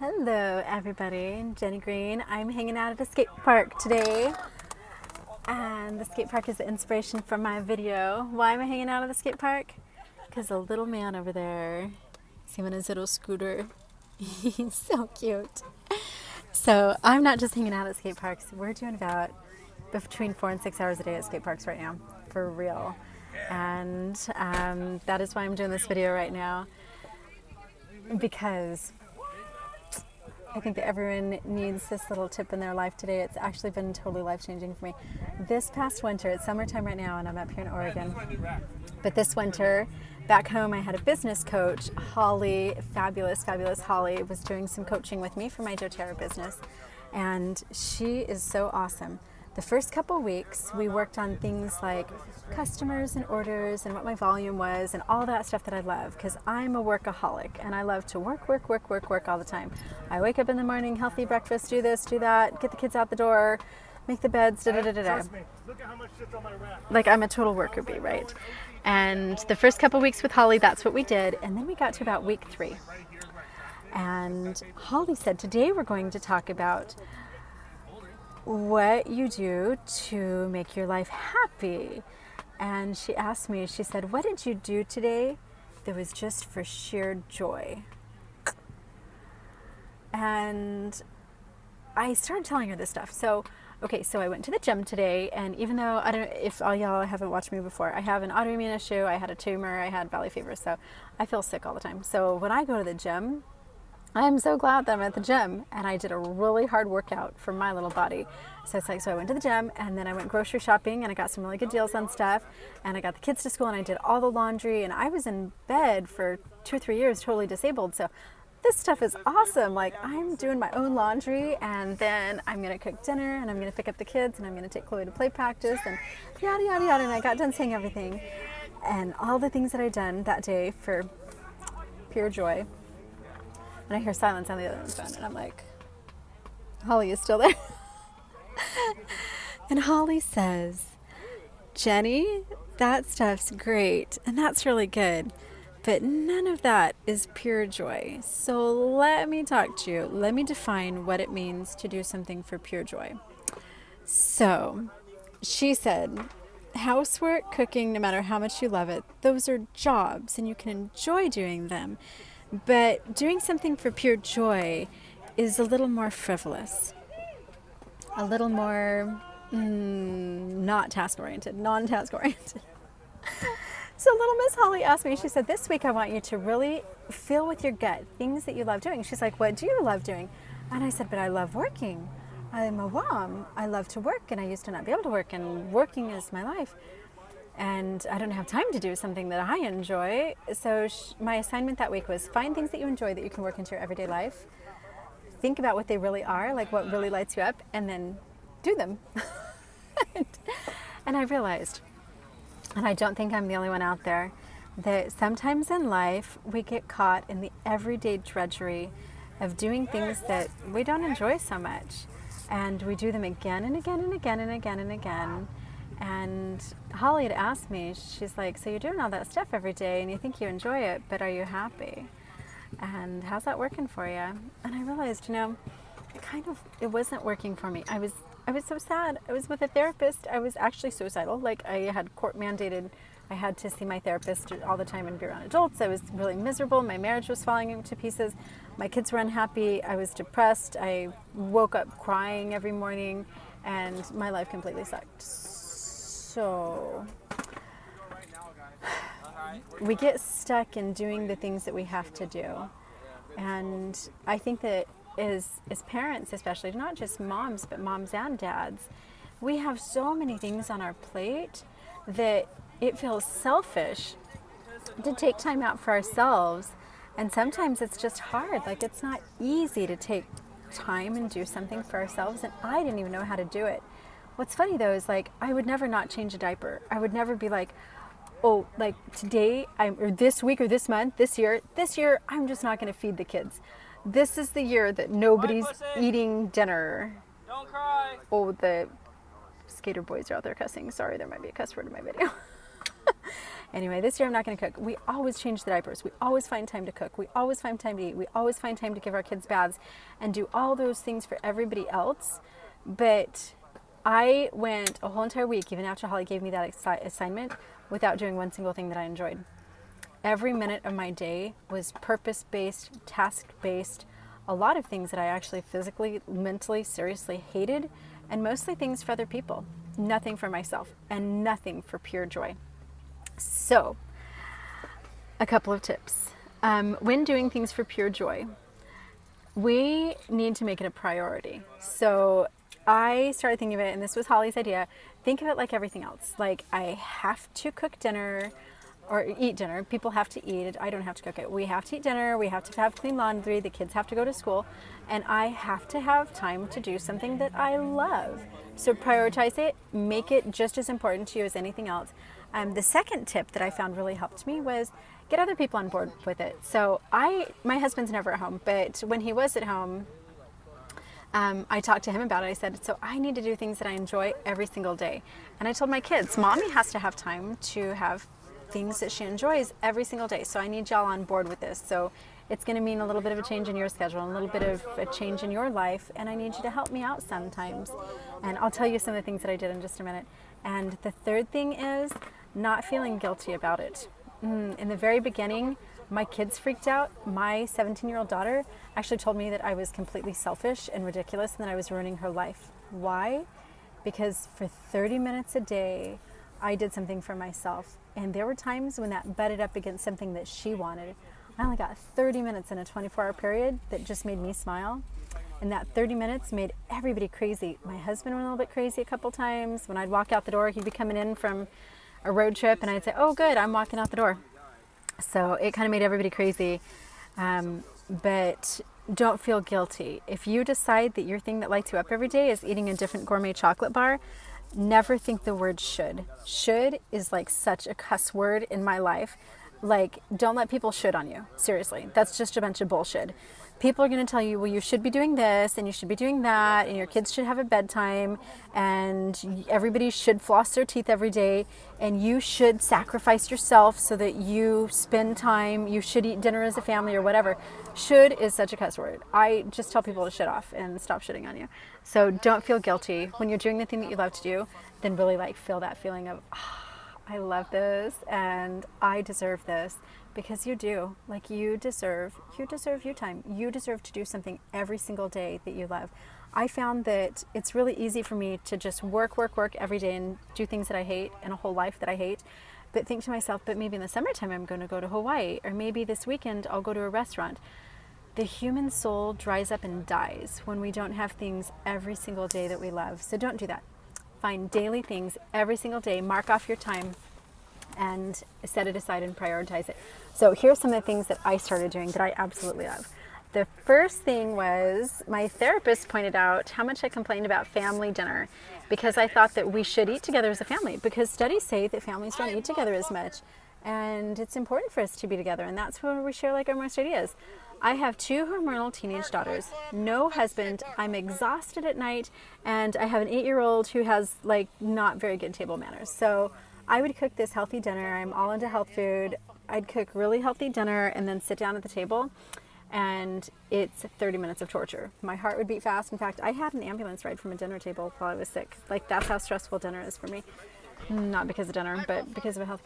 Hello everybody, Jenny Green. I'm hanging out at a skate park today, and the skate park is the inspiration for my video. Why am I hanging out at the skate park? Because a little man over there, see him on his little scooter, he's so cute. So I'm not just hanging out at skate parks, we're doing about between 4 and 6 hours a day at skate parks right now, for real. And that is why I'm doing this video right now, because I think that everyone needs this little tip in their life today. It's actually been totally life-changing for me. This past winter, it's summertime right now and I'm up here in Oregon, but this winter back home I had a business coach, Holly, fabulous Holly, was doing some coaching with me for my doTERRA business, and she is so awesome. The first couple weeks we worked on things like customers and orders and what my volume was and all that stuff that I love, because I'm a workaholic and I love to work all the time. I wake up in the morning, healthy breakfast, do this, do that, get the kids out the door, make the beds, Trust me, look at how much shit's on my rack. Like I'm a total worker bee, right? And the first couple weeks with Holly, that's what we did. And then we got to about week 3. And Holly said, today we're going to talk about what you do to make your life happy. And she asked me, she said, what did you do today that was just for sheer joy? And I started telling her this stuff. So I went to the gym today, and even though, I don't know if all y'all haven't watched me before, I have an autoimmune issue, I had a tumor, I had valley fever, so I feel sick all the time. So when I go to the gym, I'm so glad that I'm at the gym, and I did a really hard workout for my little body. So I went to the gym, and then I went grocery shopping, and I got some really good deals on stuff, and I got the kids to school, and I did all the laundry, and I was in bed for 2 or 3 years totally disabled. So this stuff is awesome. Like, I'm doing my own laundry, and then I'm gonna cook dinner, and I'm gonna pick up the kids, and I'm gonna take Chloe to play practice, and yada yada yada. And I got done saying everything and all the things that I'd done that day for pure joy. And I hear silence on the other end of the phone, and I'm like, Holly is still there. And Holly says, Jenny, that stuff's great, and that's really good, but none of that is pure joy. So let me talk to you. Let me define what it means to do something for pure joy. So she said, housework, cooking, no matter how much you love it, those are jobs, and you can enjoy doing them. But doing something for pure joy is a little more frivolous, a little more not task-oriented, non-task oriented. So little Miss Holly asked me, she said, this week I want you to really feel with your gut things that you love doing. She's like, what do you love doing? And I said, but I love working. I'm a mom. I love to work, and I used to not be able to work, and working is my life. And I don't have time to do something that I enjoy. So my assignment that week was find things that you enjoy that you can work into your everyday life. Think about what they really are, like what really lights you up, and then do them. And I realized, and I don't think I'm the only one out there, that sometimes in life we get caught in the everyday drudgery of doing things that we don't enjoy so much. And we do them again and again and again and again and again. And Holly had asked me, she's like, so you're doing all that stuff every day and you think you enjoy it, but are you happy? And how's that working for you? And I realized, it wasn't working for me. I was so sad. I was with a therapist. I was actually suicidal. Like, I had court mandated, I had to see my therapist all the time and be around adults. I was really miserable. My marriage was falling to pieces. My kids were unhappy. I was depressed. I woke up crying every morning, and my life completely sucked. So we get stuck in doing the things that we have to do. And I think that as parents, especially, not just moms, but moms and dads, we have so many things on our plate that it feels selfish to take time out for ourselves. And sometimes it's just hard. Like, it's not easy to take time and do something for ourselves. And I didn't even know how to do it. What's funny though is, like, I would never not change a diaper. I would never be like, oh, like today, or this week or this month, this year, I'm just not going to feed the kids. This is the year that nobody's eating dinner. Don't cry. Oh, the skater boys are out there cussing. Sorry, there might be a cuss word in my video. Anyway, this year I'm not going to cook. We always change the diapers. We always find time to cook. We always find time to eat. We always find time to give our kids baths and do all those things for everybody else. But I went a whole entire week, even after Holly gave me that assignment, without doing one single thing that I enjoyed. Every minute of my day was purpose-based, task-based, a lot of things that I actually physically, mentally, seriously hated, and mostly things for other people. Nothing for myself, and nothing for pure joy. So, a couple of tips. When doing things for pure joy, we need to make it a priority. So I started thinking of it, and this was Holly's idea. Think of it like everything else. Like, I have to cook dinner or eat dinner. People have to eat it. I don't have to cook it. We have to eat dinner. We have to have clean laundry. The kids have to go to school. And I have to have time to do something that I love. So prioritize it. Make it just as important to you as anything else. The second tip that I found really helped me was get other people on board with it. So my husband's never at home, but when he was at home, I talked to him about it. I said, so I need to do things that I enjoy every single day. And I told my kids, Mommy has to have time to have things that she enjoys every single day. So I need y'all on board with this. So it's going to mean a little bit of a change in your schedule, a little bit of a change in your life, and I need you to help me out sometimes. And I'll tell you some of the things that I did in just a minute. And the third thing is not feeling guilty about it. In the very beginning, my kids freaked out. My 17-year-old daughter actually told me that I was completely selfish and ridiculous and that I was ruining her life. Why? Because for 30 minutes a day, I did something for myself. And there were times when that butted up against something that she wanted. I only got 30 minutes in a 24-hour period that just made me smile. And that 30 minutes made everybody crazy. My husband went a little bit crazy a couple times. When I'd walk out the door, he'd be coming in from a road trip, and I'd say, oh, good, I'm walking out the door. So it kind of made everybody crazy. But don't feel guilty. If you decide that your thing that lights you up every day is eating a different gourmet chocolate bar, never think the word should. Should is like such a cuss word in my life. Like, don't let people should on you. Seriously, that's just a bunch of bullshit. People are going to tell you, well, you should be doing this and you should be doing that, and your kids should have a bedtime, and everybody should floss their teeth every day, and you should sacrifice yourself so that you spend time, you should eat dinner as a family or whatever. Should is such a cuss word. I just tell people to shut off and stop shitting on you. So don't feel guilty. When you're doing the thing that you love to do, then really like feel that feeling of, I love this and I deserve this, because you do. Like, you deserve you time. You deserve to do something every single day that you love. I found that it's really easy for me to just work every day and do things that I hate and a whole life that I hate. But think to myself, but maybe in the summertime I'm going to go to Hawaii, or maybe this weekend I'll go to a restaurant. The human soul dries up and dies when we don't have things every single day that we love. So don't do that. Find daily things every single day, mark off your time, and set it aside and prioritize it. So here's some of the things that I started doing that I absolutely love. The first thing was, my therapist pointed out how much I complained about family dinner, because I thought that we should eat together as a family, because studies say that families don't eat together as much, and it's important for us to be together, and that's where we share like our most ideas. I have 2 hormonal teenage daughters, no husband, I'm exhausted at night, and I have an 8-year-old who has like not very good table manners. So I would cook this healthy dinner. I'm all into health food. I'd cook really healthy dinner and then sit down at the table, and it's 30 minutes of torture. My heart would beat fast. In fact, I had an ambulance ride from a dinner table while I was sick. Like, that's how stressful dinner is for me. Not because of dinner, but because of a health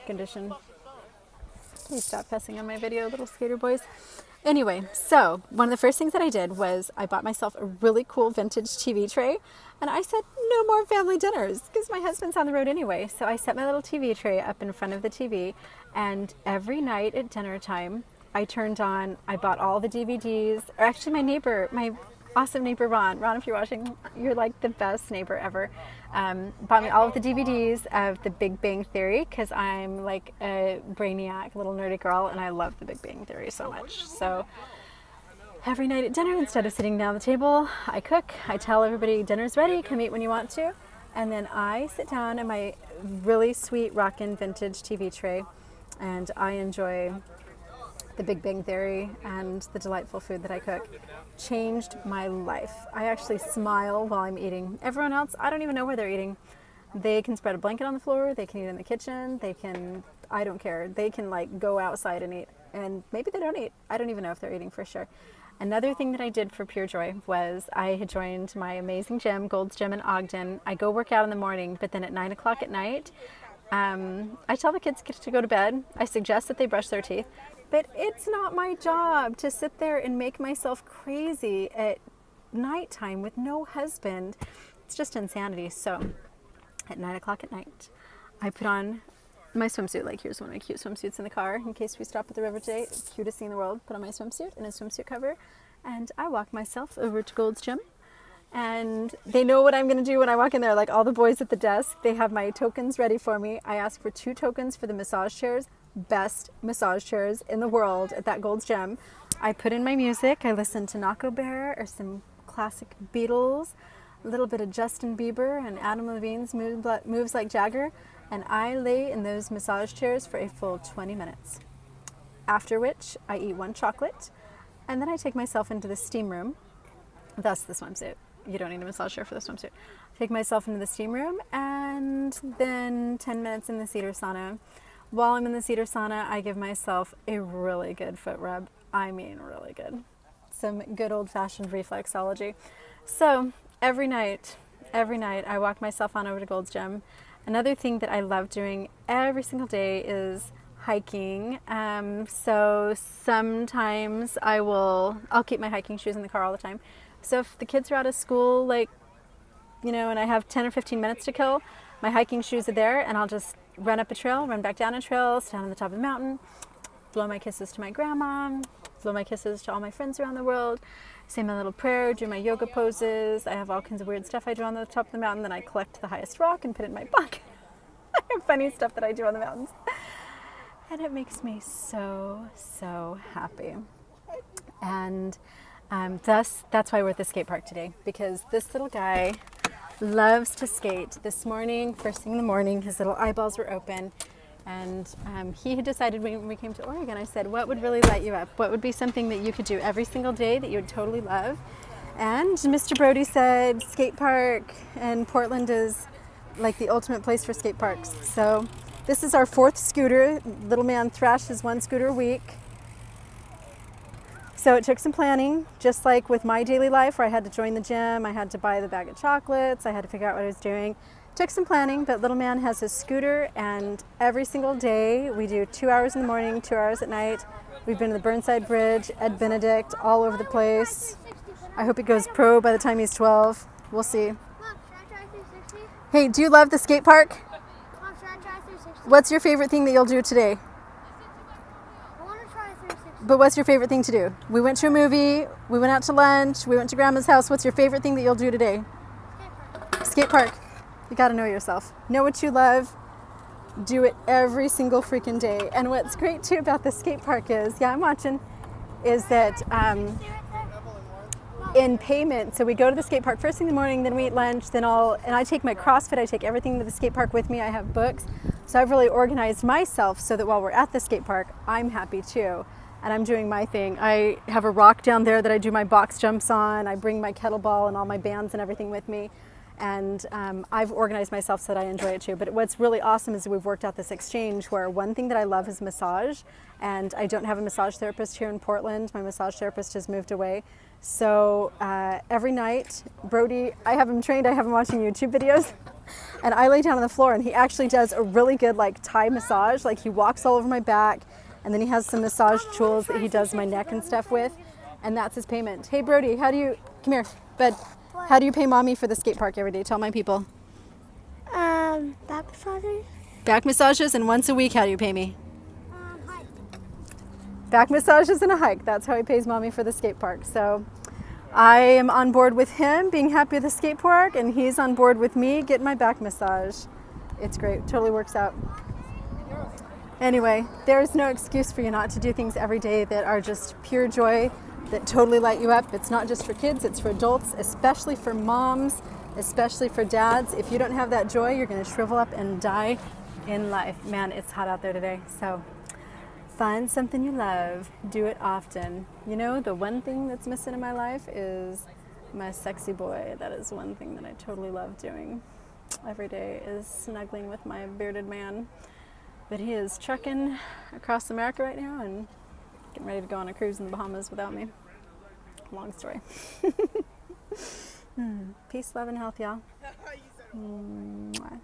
condition. Please stop cussing on my video, little skater boys. Anyway, so one of the first things that I did was I bought myself a really cool vintage TV tray, and I said, no more family dinners, because my husband's on the road anyway. So I set my little TV tray up in front of the TV, and every night at dinner time, I bought all the DVDs, or actually my awesome neighbor Ron, if you're watching, you're like the best neighbor ever, bought me all of the DVDs of The Big Bang Theory, because I'm like a brainiac little nerdy girl and I love The Big Bang Theory so much. So every night at dinner, instead of sitting down at the table, I cook. I tell everybody dinner's ready, come eat when you want to, and then I sit down in my really sweet rockin' vintage TV tray and I enjoy The Big Bang Theory and the delightful food that I cook. Changed my life. I actually smile while I'm eating. Everyone else, I don't even know where they're eating. They can spread a blanket on the floor, they can eat in the kitchen, I don't care. They can like go outside and eat, and maybe they don't eat. I don't even know if they're eating for sure. Another thing that I did for pure joy was I had joined my amazing gym, Gold's Gym in Ogden. I go work out in the morning, but then at 9 o'clock at night, I tell the kids to go to bed. I suggest that they brush their teeth, but it's not my job to sit there and make myself crazy at nighttime with no husband. It's just insanity. So at 9 o'clock at night, I put on my swimsuit. Like, here's one of my cute swimsuits in the car in case we stop at the river today. Cutest thing in the world. Put on my swimsuit and a swimsuit cover, and I walk myself over to Gold's Gym. And they know what I'm going to do when I walk in there. Like, all the boys at the desk, they have my tokens ready for me. I ask for 2 tokens for the massage chairs. Best massage chairs in the world at that Gold's Gym. I put in my music. I listen to Nako Bear or some classic Beatles, a little bit of Justin Bieber and Adam Levine's Moves Like Jagger, and I lay in those massage chairs for a full 20 minutes. After which I eat 1 chocolate, and then I take myself into the steam room. Thus the swimsuit. You don't need a massage chair for the swimsuit. Take myself into the steam room, and then 10 minutes in the cedar sauna. While I'm in the cedar sauna, I give myself a really good foot rub. I mean, really good. Some good old-fashioned reflexology. So every night I walk myself on over to Gold's Gym. Another thing that I love doing every single day is hiking. So sometimes I'll keep my hiking shoes in the car all the time. So if the kids are out of school, like, you know, and I have 10 or 15 minutes to kill, my hiking shoes are there, and I'll just run up a trail, run back down a trail, stand on the top of the mountain, blow my kisses to my grandma, blow my kisses to all my friends around the world, say my little prayer, do my yoga poses. I have all kinds of weird stuff I do on the top of the mountain. Then I collect the highest rock and put it in my pocket. I have funny stuff that I do on the mountains. And it makes me so, so happy. And that's why we're at the skate park today, because this little guy loves to skate. This morning, first thing in the morning, his little eyeballs were open. And he had decided when we came to Oregon, I said, what would really light you up? What would be something that you could do every single day that you would totally love? And Mr. Brody said skate park, and Portland is like the ultimate place for skate parks. So this is our 4th scooter. Little man thrashes 1 scooter a week. So it took some planning, just like with my daily life where I had to join the gym, I had to buy the bag of chocolates, I had to figure out what I was doing. Took some planning, but little man has his scooter, and every single day we do 2 hours in the morning, 2 hours at night. We've been to the Burnside Bridge, Ed Benedict, all over the place. I hope he goes pro by the time he's 12. We'll see. Mom, should I try 360? Hey, do you love the skate park? Mom, should I try 360? What's your favorite thing that you'll do today? I want to try 360. But what's your favorite thing to do? We went to a movie, we went out to lunch, we went to Grandma's house. What's your favorite thing that you'll do today? Skate park. Skate park. You gotta know yourself. Know what you love. Do it every single freaking day. And what's great too about the skate park is, yeah, I'm watching, is that See right there? in payment, so we go to the skate park first thing in the morning, then we eat lunch, and I take my CrossFit, I take everything to the skate park with me. I have books. So I've really organized myself so that while we're at the skate park, I'm happy too. And I'm doing my thing. I have a rock down there that I do my box jumps on. I bring my kettlebell and all my bands and everything with me. And I've organized myself so that I enjoy it too. But what's really awesome is we've worked out this exchange where one thing that I love is massage. And I don't have a massage therapist here in Portland. My massage therapist has moved away. So every night, Brody, I have him trained, I have him watching YouTube videos. And I lay down on the floor, and he actually does a really good like Thai massage. Like, he walks all over my back, and then he has some massage tools that he does my neck and stuff with. And that's his payment. Hey Brody, come here, bud. How do you pay mommy for the skate park every day? Tell my people. Back massages. Back massages, and once a week, how do you pay me? Hike. Back massages and a hike. That's how he pays mommy for the skate park. So I am on board with him being happy at the skate park, and he's on board with me getting my back massage. It's great. Totally works out. Anyway, there's no excuse for you not to do things every day that are just pure joy, that totally light you up. It's not just for kids, it's for adults, especially for moms, especially for dads. If you don't have that joy, you're going to shrivel up and die in life. Man, it's hot out there today. So find something you love, do it often. You know, the one thing that's missing in my life is my sexy boy. That is one thing that I totally love doing every day, is snuggling with my bearded man. But he is trucking across America right now and getting ready to go on a cruise in the Bahamas without me. Long story. Peace, love, and health, y'all. Mwah.